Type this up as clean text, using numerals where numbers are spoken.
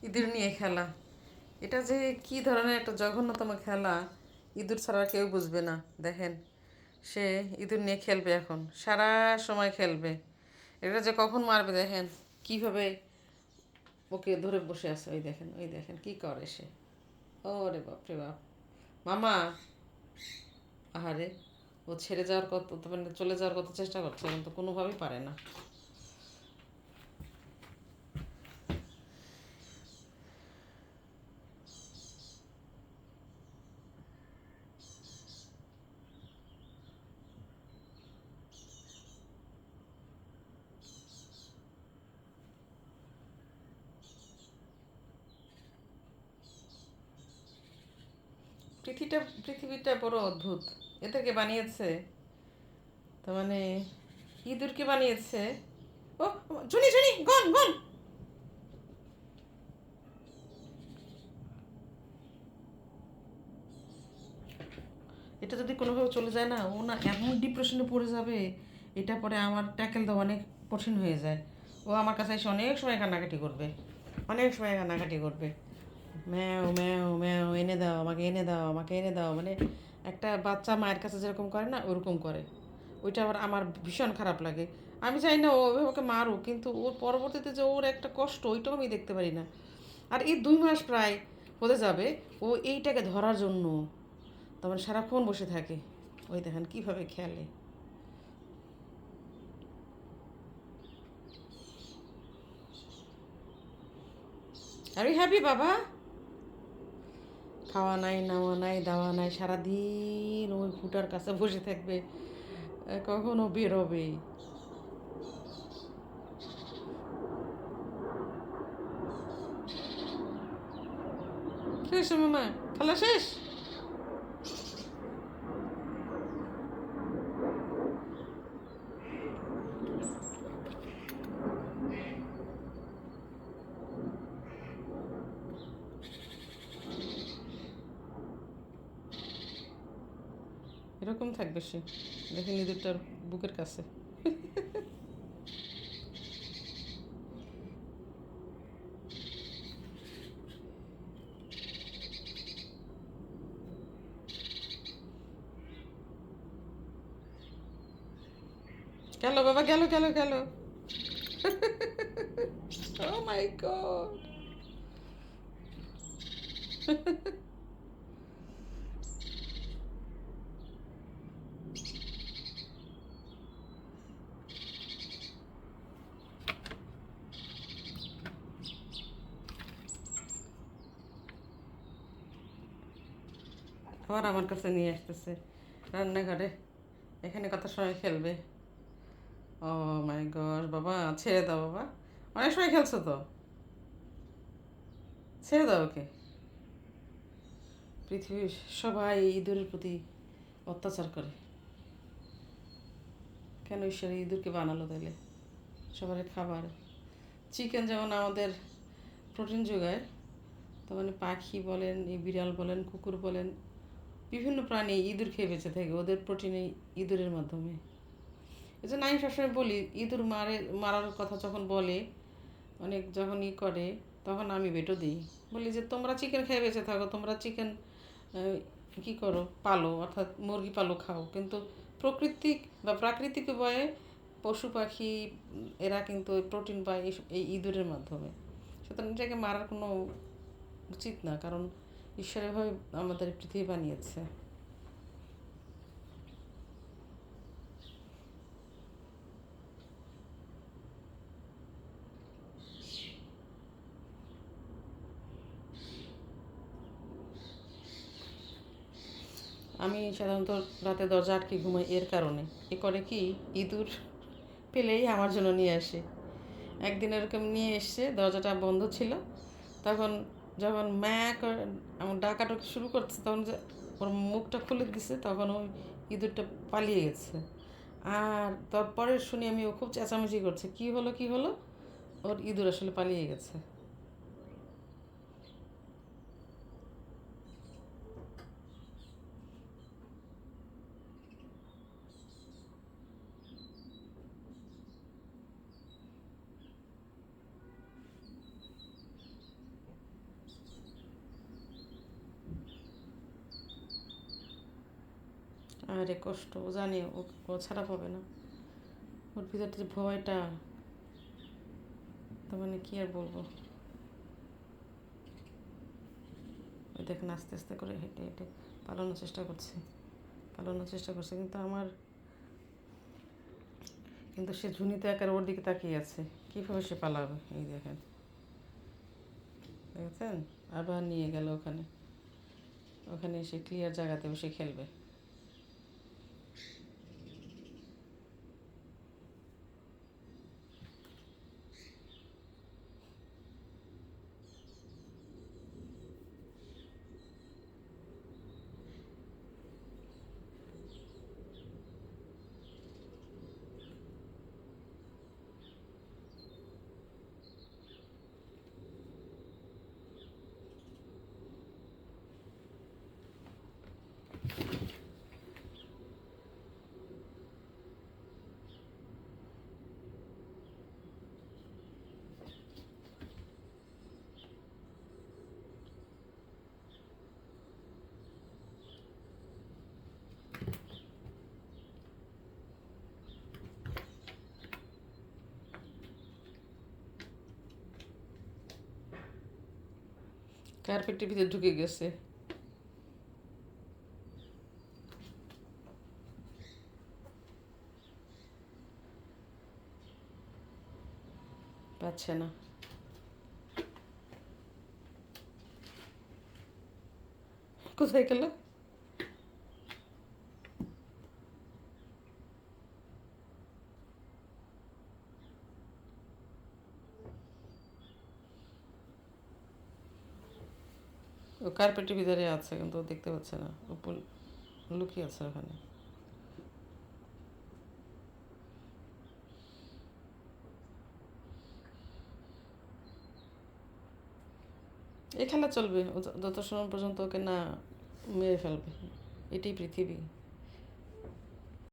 ইঁদুর নিয়ে খেলা, এটা যে কি ধরনের একটা জঘন্যতম খেলা, ইঁদুর ছাড়া কেউ বুঝবে না। দেখেন, সে ইঁদুর নিয়ে খেলবে, এখন সারা সময় খেলবে। এটা যে কখন মারবে দেখেন, কিভাবে ওকে ধরে বসে আছে। ওই দেখেন, ওই দেখেন কি করে সে। ওরে বাপ রে বাপ, মামা! আহারে, ও ছেড়ে যাওয়ার কত, মানে চলে যাওয়ার কত চেষ্টা করছে, কিন্তু কোনোভাবেই পারে না। পৃথিবীটা বড় অদ্ভুত। এদেরকে বানিয়েছে, তার মানে ইঁদুরকে বানিয়েছে। ও, শুনি শুনি, গন গন! এটা যদি কোনোভাবে চলে যায় না, ও না এমন ডিপ্রেশনে পড়ে যাবে, এটা পরে আমার ট্যাকেল দেওয়া অনেক কঠিন হয়ে যায়। ও আমার কাছে এসে অনেক সময় কান্নাকাটি করবে, অনেক সময় কান্নাকাটি করবে। ম্যাও ম্যাও ম্যাও, এনে দাও আমাকে, এনে দাও আমাকে, এনে দাও, মানে একটা বাচ্চা মায়ের কাছে যেরকম করে না, ওরকম করে। ওইটা আবার আমার ভীষণ খারাপ লাগে। আমি চাই না ও ওইভাবে ওকে মারুক, কিন্তু ওর পরবর্তীতে যে ওর একটা কষ্ট, ওইটাও আমি দেখতে পারি না। আর এই 2 মাস প্রায় হতে যাবে ও এইটাকে ধরার জন্য, তখন সারাক্ষণ বসে থাকে। ওই দেখেন কীভাবে খেলে। আরে হ্যাপি বাবা, খাওয়া নাই, নাওয়া নাই, দাওয়া নাই, সারাদিন ওই ফুটার কাছে বসে থাকবে, কখনো বেরোবে। কি হয়েছে মামা, খেলা শেষ? এরকম থাকবে সে, দেখেন ইঁদুরটার বুকের কাছে। গেল বাবা, গেল গেল গেল! ও মাই গড! আবার আমার কাছে নিয়ে আসতেছে রান্নাঘরে, এখানে কত সময় খেলবে। ও মাই গড, বাবা ছেড়ে দাও বাবা, অনেক সময় খেলছো তো, ছেড়ে দাও ওকে। পৃথিবীর সবাই ইঁদুরের প্রতি অত্যাচার করে, কেন ঈশ্বর ইঁদুরকে বানালো তাইলে? সবার খাবার চিকেন যেমন আমাদের প্রোটিন যোগায়, তার মানে পাখি বলেন, এই বিড়াল বলেন, কুকুর বলেন, বিভিন্ন প্রাণী ইঁদুর খেয়ে বেঁচে থাকে, ওদের প্রোটিন এই ইঁদুরের মাধ্যমে। এই জন্য আমি সবসময় বলি, ইঁদুর মারার কথা যখন বলে, অনেক যখন করে, তখন আমি বেটো দিই, বলি যে তোমরা চিকেন খেয়ে বেঁচে থাকো, তোমরা চিকেন কী করো, পালো, অর্থাৎ মুরগি পালো, খাও, কিন্তু প্রকৃতিক বা প্রাকৃতিক উপায়ে পশু পাখি এরা কিন্তু প্রোটিন পায় এই ইঁদুরের মাধ্যমে। সুতরাং এটাকে মারার কোনো উচিত না, কারণ ঈশ্বর এভাবে আমাদের পৃথিবী বানিয়েছে। আমি সাধারণত রাতে দরজা আটকে ঘুমাই এর কারণে। এ করে কি, ইঁদুর পেলেই আমার জন্য নিয়ে আসে। একদিন এরকম নিয়ে এসছে, দরজাটা বন্ধ ছিল, তখন যখন আমার ডাকাটা শুরু করছে, তখন যে ওর মুখটা খুলে দিছে, তখন ওই ইঁদুরটা পালিয়ে গেছে। আর তারপরে শুনি আমি, ও খুব চেঁচামেচি করছে, কি হলো কি হলো, ওর ইঁদুর আসলে পালিয়ে গেছে। আরে কষ্ট, ও জানে ও ছাড়া পাবে না। ওর ভিতরে যে ভয়টা, তার মানে কী আর বলবো। ওই দেখেন আস্তে আস্তে করে হেঁটে হেঁটে পালানোর চেষ্টা করছে, কিন্তু সে ঝুনিতে একার ওর দিকে তাকিয়ে আছে, কীভাবে সে পালাবে। এই দেখেন, দেখেছেন, আবার নিয়ে গেল ওখানে। ওখানে এসে ক্লিয়ার জায়গাতে বসে খেলবে। কার্পেটের ভিতরে ঢুকে গেছে। পাচ্ছে না। কোথায় গেল? ও কার্পেটের ভিতরে আছে, কিন্তু ও দেখতে পাচ্ছে না, ও লুকিয়ে আছে ওখানে। এই খেলা চলবে ও যত সময় পর্যন্ত ওকে না মেরে ফেলবে। এটাই পৃথিবী।